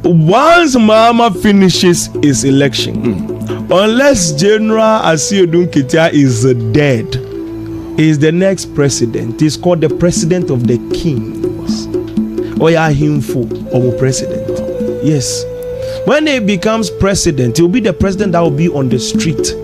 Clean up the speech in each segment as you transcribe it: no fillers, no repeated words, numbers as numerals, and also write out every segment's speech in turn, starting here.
Once Mahama finishes his election, unless General Asiedu Nketia is dead, he is the next president. He's called the president of the kings. Oya Himfo Omo president. Yes. When he becomes president, he will be the president that will be on the street.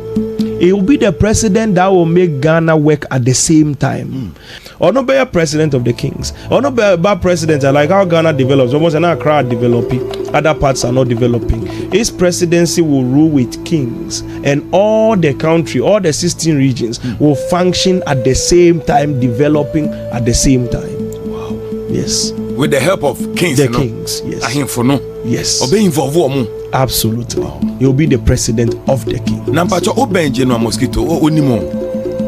He will be the president that will make Ghana work at the same time. Or not be a president of the kings. Or not be a president like how Ghana develops. Almost an Accra developing. Other parts are not developing. His presidency will rule with kings. And all the country, all the 16 regions will function at the same time, developing at the same time. Wow. Yes. With the help of kings. The kings, yes. Yes. Absolutely. Wow. He'll be the president of the king. Mosquito.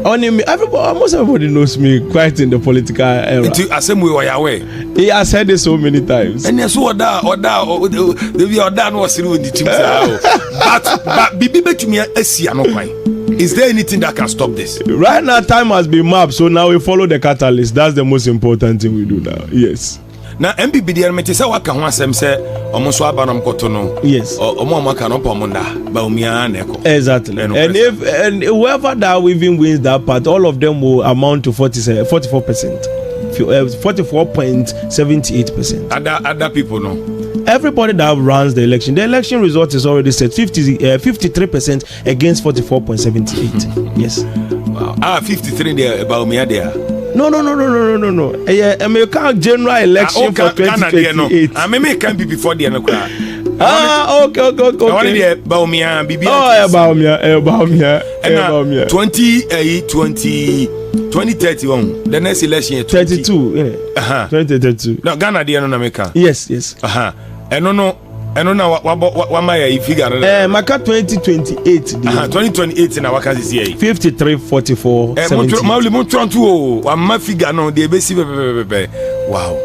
Almost everybody knows me quite in the political era. He has said it so many times. And yes, but is there anything that can stop this? Right now, time has been mapped, so now we follow the catalyst. That's the most important thing we do now. Yes. Now, MBBDR say what can one say almost abanam kotono. Yes. Bawumia neko. Exactly. And whoever that even wins that part, all of them will amount to 44%. 44.78%. Other people no. Everybody that runs the election result is already set 53% against 44.78. Yes. Wow. 53 there Bawumia there. No. American general election for 2028. I may can be before the end. Okay. Bawumia, BB. Oh, Bawumia. 2031. The next election 32. 2032. No, Ghana the America. Yes. I don't know what my figure. Maka 2028. 2028 in our case here. 53-44. Wow.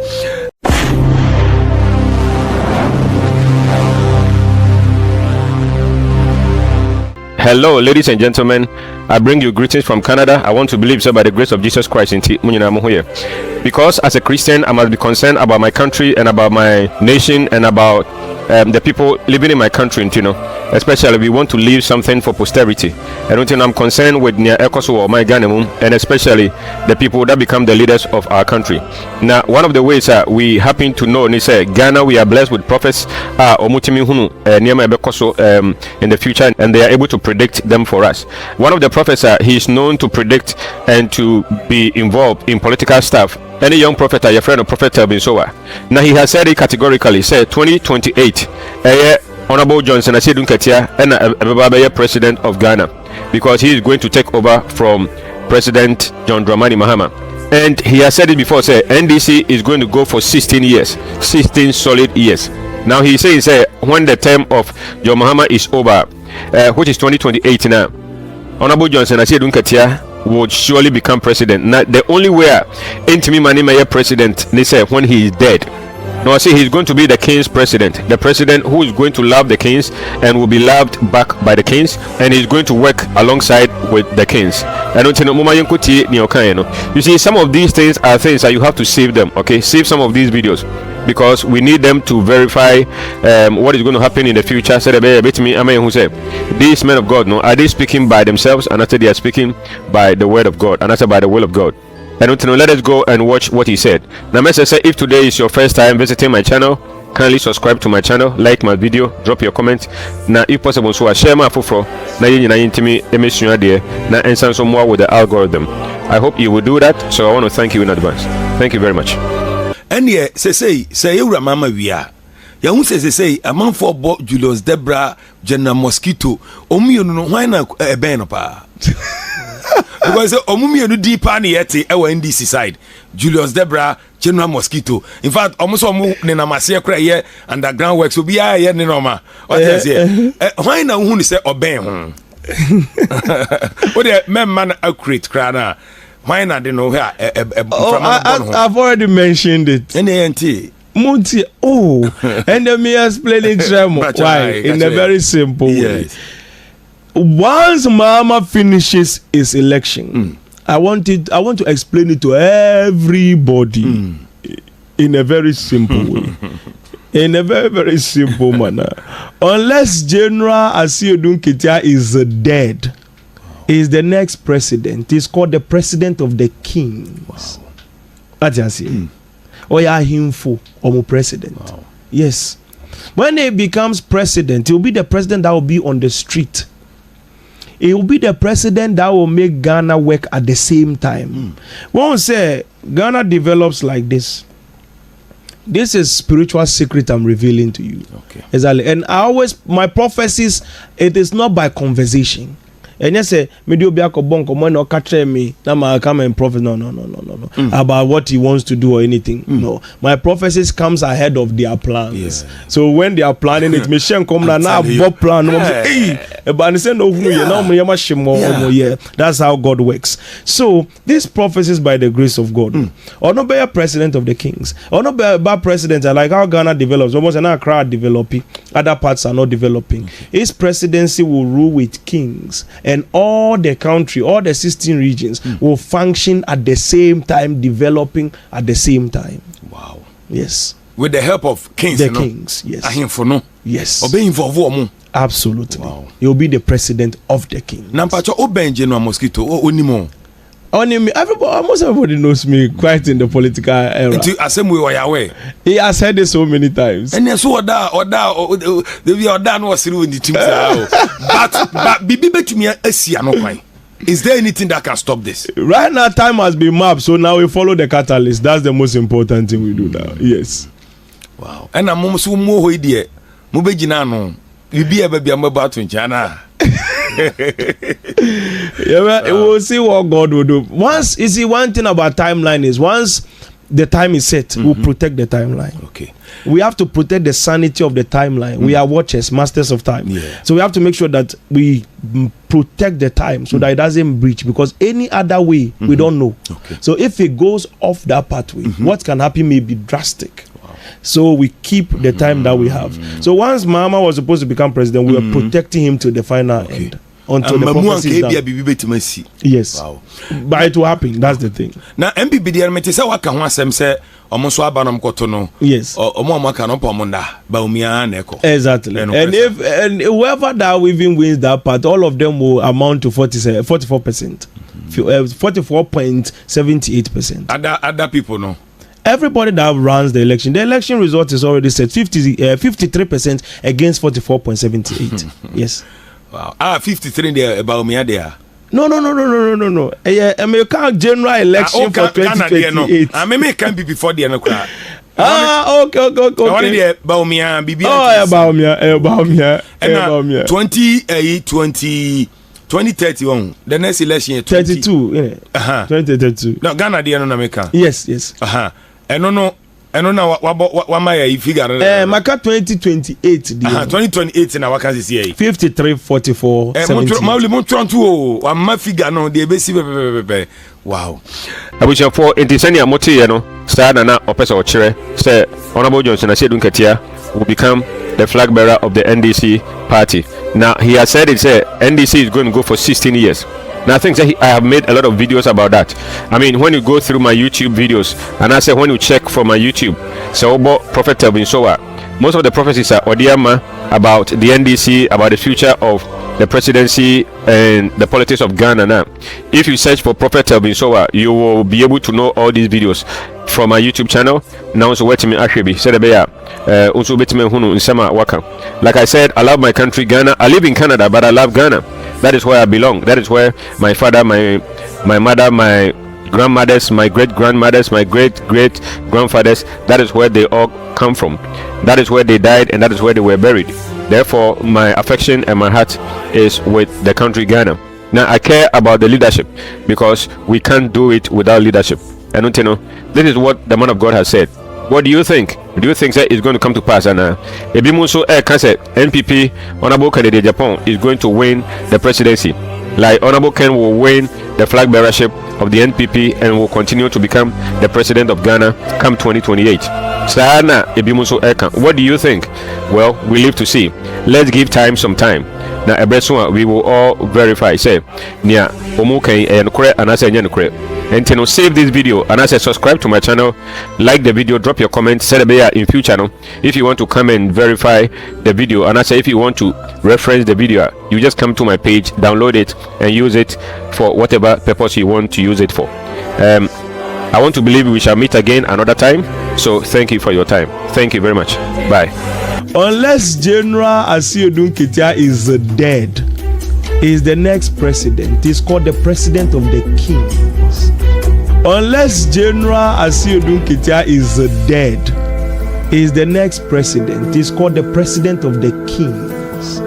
Hello, ladies and gentlemen. I bring you greetings from Canada. I want to believe so by the grace of Jesus Christ in here. Because as a Christian, I must be concerned about my country and about my nation and about the people living in my country, especially we want to leave something for posterity. I don't think I'm concerned with near Ekoso or my Ghana, and especially the people that become the leaders of our country. Now, one of the ways we happen to know is Ghana, we are blessed with prophets in the future, and they are able to predict them for us. One of the prophets, he is known to predict and to be involved in political stuff. Any young prophet, your friend of Prophet Telvin Sowah. Now he has said it categorically. Said 2028, Honorable Johnson Asiedu Nketia and a president of Ghana, because he is going to take over from President John Dramani Mahama. And he has said it before. Say NDC is going to go for 16 years, 16 solid years. Now he says when the term of John Mahama is over, which is 2028 now, Honorable Johnson Asiedu Nketia would surely become president. Now, the only way Intimi Mani may president, they say when he is dead. No, I say he's going to be the king's president, the president who is going to love the kings and will be loved back by the kings, and he's going to work alongside with the kings. You see, some of these things are things that you have to save them. Okay, save some of these videos, because we need them to verify what is going to happen in the future. These men of God, are they speaking by themselves, and after they are speaking by the word of God, and after by the will of God? And let us go and watch what he said. Now, say if today is your first time visiting my channel, kindly subscribe to my channel, like my video, drop your comment. Now, if possible, so share my fufro. Now, you now and some more with the algorithm. I hope you will do that. So I want to thank you in advance. Thank you very much. And yeah, say you remember we are. Ya who say a man for Julius Debra General Mosquito. No why na ben pa. Because omumi no deep ani yeti e NDC side. Julius Debra General Mosquito. In fact, almost omu ne na masie kra ye underground works obi a ye ne normal. What is here? Why na who say oben ho? What the man accurate kra na. Why not they know here? I've already mentioned it. NANT. Munti, and let me explain it why in a very simple way. Once Mahama finishes his election, I want to explain it to everybody in a very simple way. In a very, very simple manner. Unless General Asiedu Nketia is dead, is the next president. He's called the president of the kings. That's what I say. Or ya himfo or president. Wow. Yes. When he becomes president, he will be the president that will be on the street. He will be the president that will make Ghana work at the same time. When we say Ghana develops like this, this is spiritual secret I'm revealing to you. Okay. Exactly. And I always, my prophecies, it is not by conversation. And you say, me do be bonko no catch me. Now I come and prophet. No. About what he wants to do or anything. No. My prophecies comes ahead of their plans. Yeah. So when they are planning it, me shen come now bob plan. Hey, but I say no yeah. That's how God works. So these prophecies by the grace of God. Or not be a president of the kings. Or not be a bad president. Like how Ghana develops. Almost an crowd developing. Other parts are not developing. His presidency will rule with kings. And all the country, all the 16 regions will function at the same time, developing at the same time. Wow. Yes. With the help of kings. The kings, yes. Yes. Obeying for woman. Absolutely. Wow. You'll be the president of the kings. Nampacho obeying General Mosquito onimo. Almost everybody knows me quite in the political era. He has said it so many times. And yes, but Bibi to me is there anything that can stop this? Right now, time has been mapped, so now we follow the catalyst. That's the most important thing we do now. Yes. Wow. And I'm so more idea. Mubejinano. Bibi about to China. We'll see what God will do. Once, you see, one thing about timeline is once the time is set, we'll protect the timeline. Okay. We have to protect the sanity of the timeline. We are watchers, masters of time. Yeah. So we have to make sure that we protect the time so that it doesn't breach, because any other way we don't know. Okay. So if it goes off that pathway, what can happen may be drastic. So we keep the time that we have. So once Mama was supposed to become president, we were protecting him to the final end. Until the prophecy is done. Yes. Wow. But it will happen. That's the thing. Now, MPBD, I say what can one say, almost Abanam Kotono. Yes. Or Momaka Pomunda, Bawumia Neko. Exactly. And whoever that even wins that part, all of them will amount to 44%. 44.78%. Other people know. Everybody that runs the election result is already set 53% against 44.78. Yes. Wow. 53 there about me there. No. American general election for 2028. I may can be before the end. Okay. Bawumia, BB. Bawumia. 2031. The next election 32. 2032. No, Ghana the America. Yes. I don't know what my figure. Maka 2028. 2028 in our country here. 53-44. My figure no the basic. Wow. I wish you for Intisania Moti, Sadana Opesa Ochere, say Honorable Johnson Asiedu Nketia will become the flag bearer of the NDC party. Now he has said NDC is going to go for 16 years. Now I think that I have made a lot of videos about that. I mean, when you go through my YouTube videos, and I say when you check for my YouTube, so about Prophet Telvin Sowah, most of the prophecies are Odiama about the NDC, about the future of the presidency and the politics of Ghana. Now, if you search for Prophet Telvin Sowah, you will be able to know all these videos from my YouTube channel. Now, so what me actually said also like I said, I love my country Ghana. I live in Canada, but I love Ghana. That is where I belong. That is where my father, my mother, my grandmothers, my great grandmothers, my great grandfathers, that is where they all come from. That is where they died, and that is where they were buried. Therefore, my affection and my heart is with the country Ghana. Now, I care about the leadership because we can't do it without leadership. I don't know. This is what the man of God has said. What do you think? Do you think that it's going to come to pass? And Ebimuso Kase NPP Honorable candidate Japan is going to win the presidency. Like Honorable Ken will win the flag bearership of the NPP and will continue to become the president of Ghana come 2028. Sana Ebimuso Eka. What do you think? Well, we live to see. Let's give time some time. na ebreso we will all verify say nia omu kan enokre anase nya nokre. And you save this video and as subscribe to my channel, like the video, drop your comment, set a bear in future. No? If you want to come and verify the video, and I say if you want to reference the video, you just come to my page, download it, and use it for whatever purpose you want to use it for. I want to believe we shall meet again another time. So thank you for your time. Thank you very much. Bye. Unless General Asiedu Nketia is dead, he is the next president. He's called the president of the kings. Unless General Asiedu Nketia is dead, he is the next president. He's called the president of the kings.